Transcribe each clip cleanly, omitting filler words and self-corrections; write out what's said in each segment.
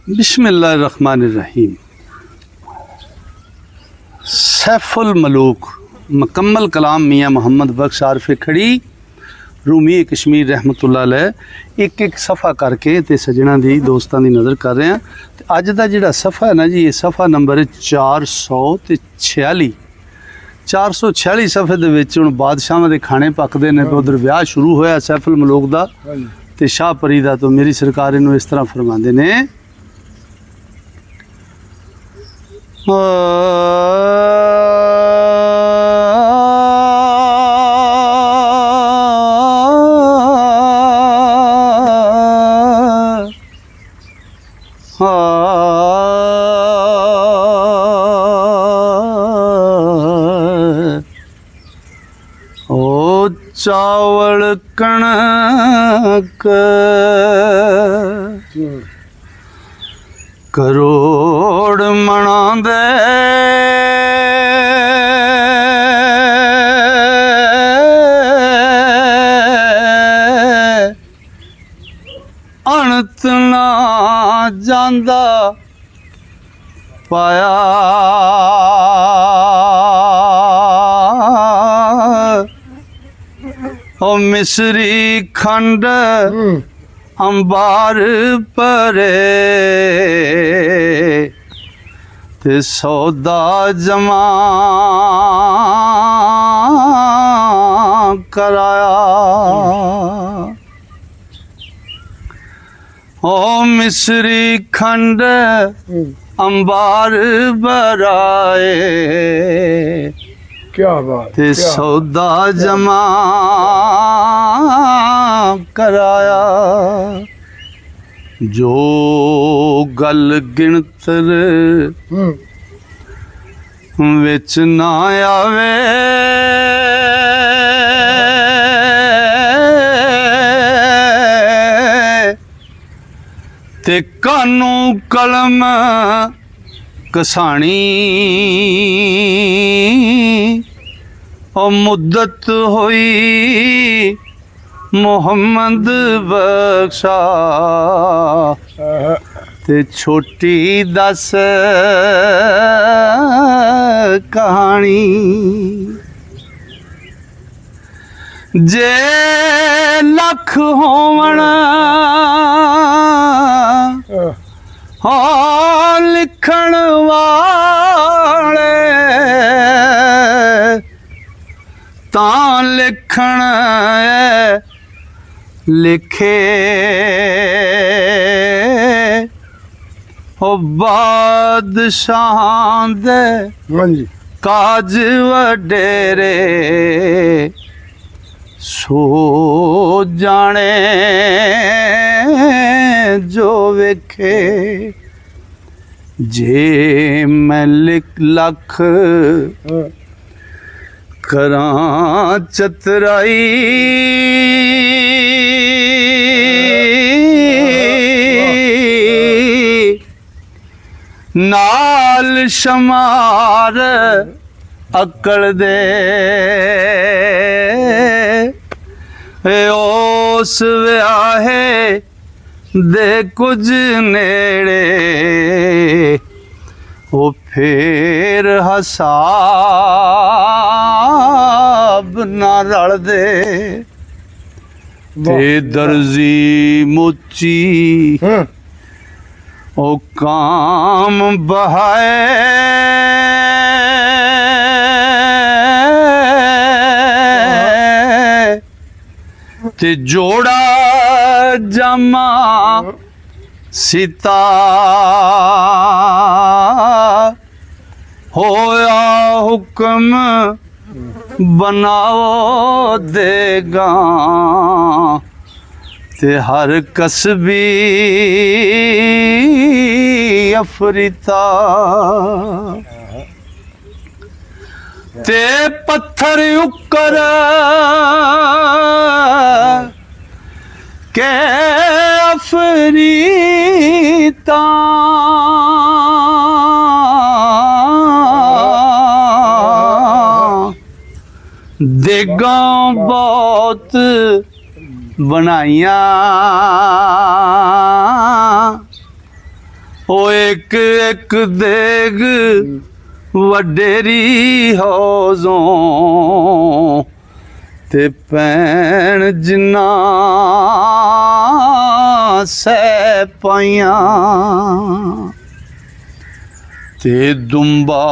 बिस्मिल्लाहिर्रहमानिर्रहीम। सैफुल मलूक मुकम्मल कलाम मियाँ मोहम्मद बख्श आरफे खड़ी रूमी कश्मीर रहमतुल्लाह अलैह एक एक सफ़ा करके ते सजना दी दोस्तां दी नज़र कर रहे हैं। ते अज दा जिहड़ा सफ़ा है ना जी, ये सफ़ा नंबर है 446। 446 सफ़े दे विच हुण बादशाहां दे खाने पकदे ने। उधर विआह शुरू होया सैफुल मलूक दा ते शाहपरी दा। तो मेरी सरकार इनू इस तरह फरमांदे ने, ओ चावल कणक करोड़ मणा दे अणत ना जांदा पाया। ओ मिसरी खंड अंबार परे ते सौदा जमा कराया। ओ मिसरी खंड अंबार बराए, क्या बात ते सौदा जमा कराया। जो गल गिणतर विच ना आवे, ते कानू कलम कसाणी। ओ मुद्दत होई मोहम्मद बख्शा, ते छोटी दस कहानी। जे लख होवण हो लिखण वाले, तां लिखण लिखे। ओ बादशाहां दे काज वडेरे, सो जाने जो वेखे। जे मैं लख करां चतराई, नाल शमार अकड़ दे। उस व्याहे दे कुछ नेड़े, ओ फिर हसाब ना रल दे। ते दर्जी मोची ओ काम बहाए, ते जोड़ा जमा सीता। होया हुक्म बनाओ देगा, ते हर कसबी अफरीता। ते पत्थर उकर के अफरीता, देगा बहुत बनाइया। ओ एक एक देग वडेरी हौज़ों ते पैण जिन्ना सै पाइयां ते दुंबा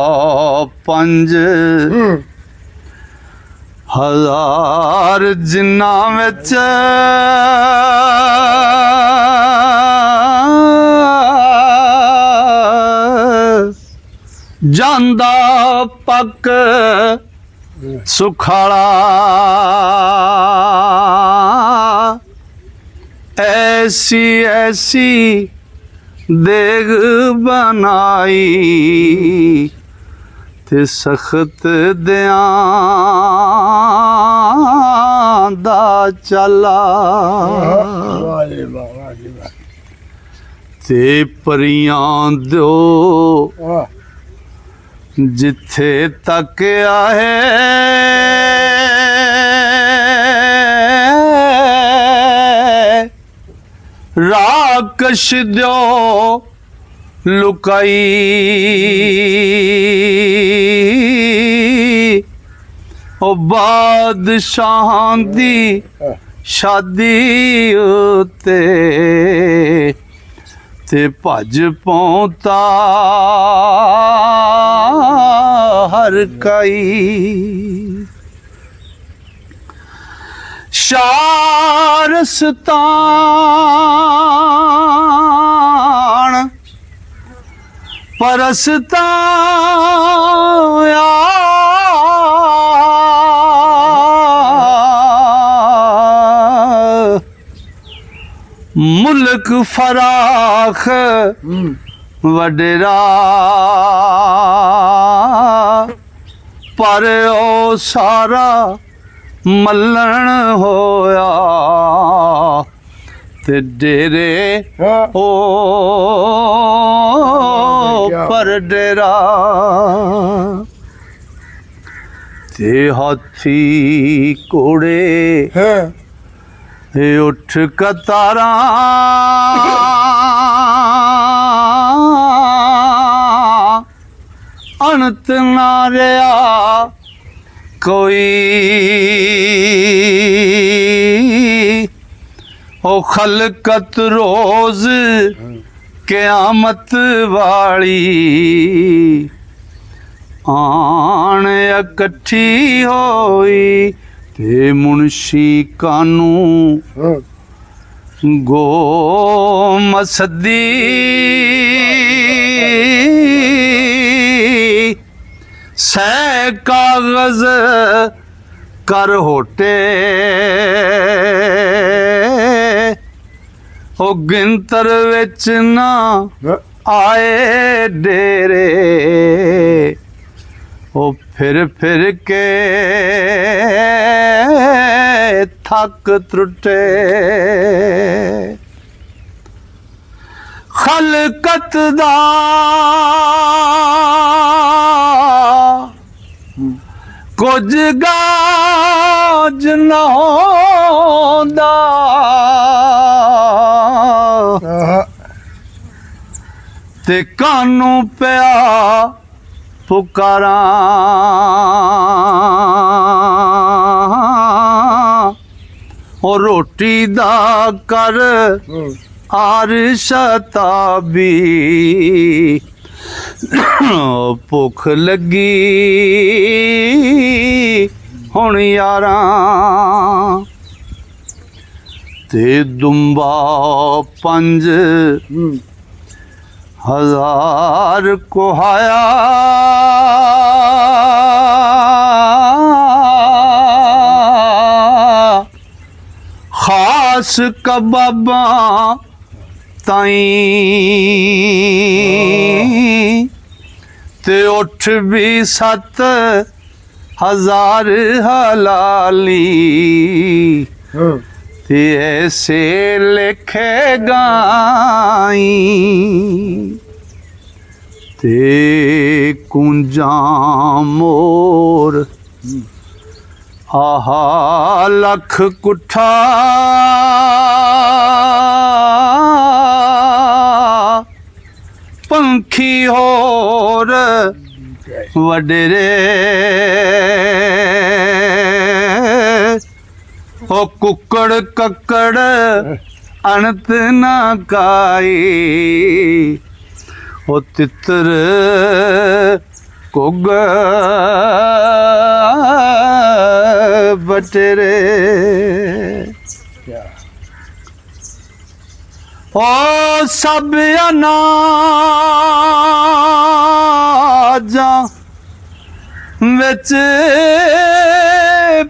5000 जिन्ना विच ਜਾਂਦਾ ਪੱਕ ਸੁਖਾਲਾ ਐਸੀ ਐਸੀ ਦੇਗ ਬਣਾਈ ਤੇ ਸਖਤ ਦਿਆਂ ਦਾ ਚਾਲਾ ਤੇ ਪਰੀਆਂ ਦਿਓ ਜਿੱਥੇ ਤੱਕ ਆਏ ਰਾਕਸ਼ ਦਿਓ ਲੁਕਾਈ ਉਹ ਬਾਦਸ਼ਾਹਾਂ ਦੀ ਸ਼ਾਦੀ ਉਤੇ ਤੇ ਭੱਜ ਪਹੁੰਚਾ ਹਰ ਕਈ ਸ਼ਾਰਸਤਾਨ ਪਰਸਤਾਂ मुल्क फराख वडेरा पर ओ सारा मल्लण होया ते डेरे ओ पर डेरा ते हाथी घोड़े उठ कतारा अनत ना रहा कोई ओ खलकत रोज क़यामत वाली आन इकट्ठी होई ते मुंशी कानू गो मसदी सै कागज कर होटे ओ गिनतर विच ना आए डेरे ओ फिर के थक त्रुटे खलकत दा कुछ गाज न होंदा ते कानू पिया पुकारा और रोटी दा कर आरशताबी भुख लगी हुण यारा ते दुंबा 5000 कुहाया खास कबाबा ताई ते उठ भी 7000 हलाली ते ऐसे लिखे गाई ते कुंजा मोर आहा लख कुठा पंखी होर वडेरे ओ कुकड़ कक्कड़ अणत ना काई ओ तितर कुग बटेरे ओ सब अनाजा विच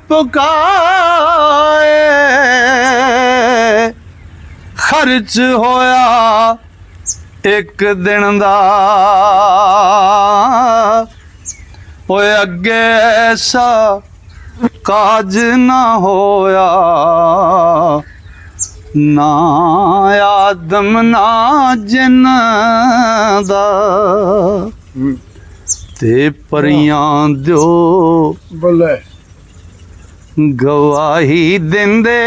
पुकाए खर्च होया एक दिन दा ओए अगे ऐसा काज ना होया ना आदम ना जिन दा ते परियां दियो बोले गवाही दिंदे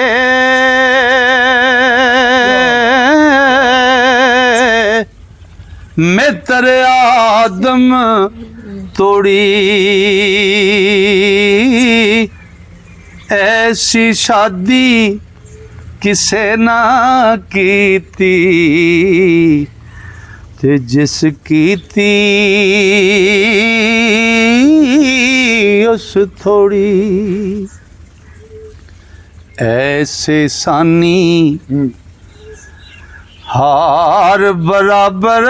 मित्र आदम तोड़ी ऐसी शादी किसे ना कीती ते जिस कीती उस थोड़ी ऐसे सानी हार बराबर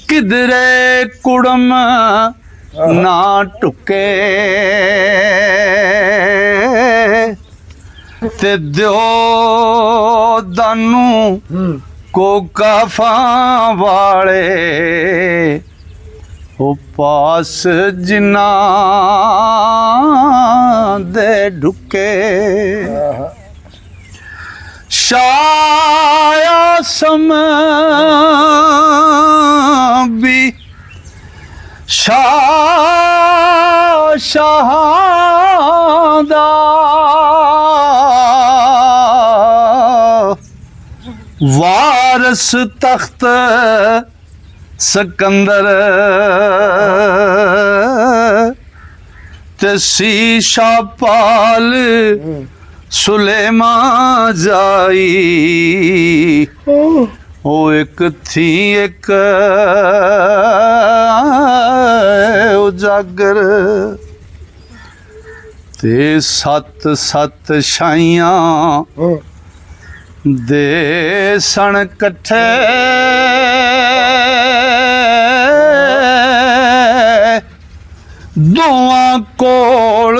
किधरे कुड़म ना टुके ते दियो दानू को काफा वाले ओ पास जिन्ना दे ढुके शाया सम भी शाहदा वारस तख्त सिकंदर ते शीशा पाल सुलेमा जाई ओ एक थी एक उजागर ते सत सत छाइयां दे सन कट्ठे दोवां कोल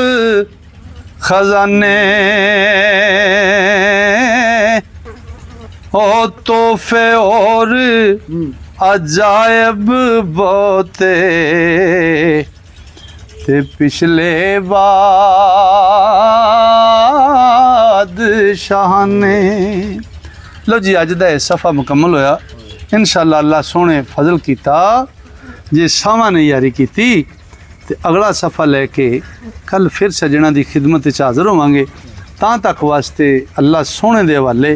खजाने ओ तोहफे और अजायब बहुते ते पिछले बादशाह ने। लो जी अज दा सफ़ा मुकम्मल होया। इंशाअल्लाह अल्लाह सोने फजल किया जे सावां ने यारी की ते अगला सफ़ा लैके कल फिर सजना की खिदमत हाज़र होवांगे। तां तक वास्ते अल्लाह सोने दे हवाले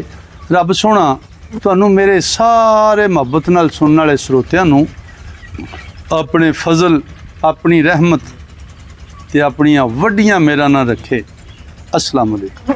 रब सोना तुहानू मेरे सारे मुहब्बत नाल सुनने वाले श्रोतियां नू अपने फजल अपनी रहमत ते अपनियां वड्डियां मेहरां नाल रखे। अस्सलाम वालेकुम।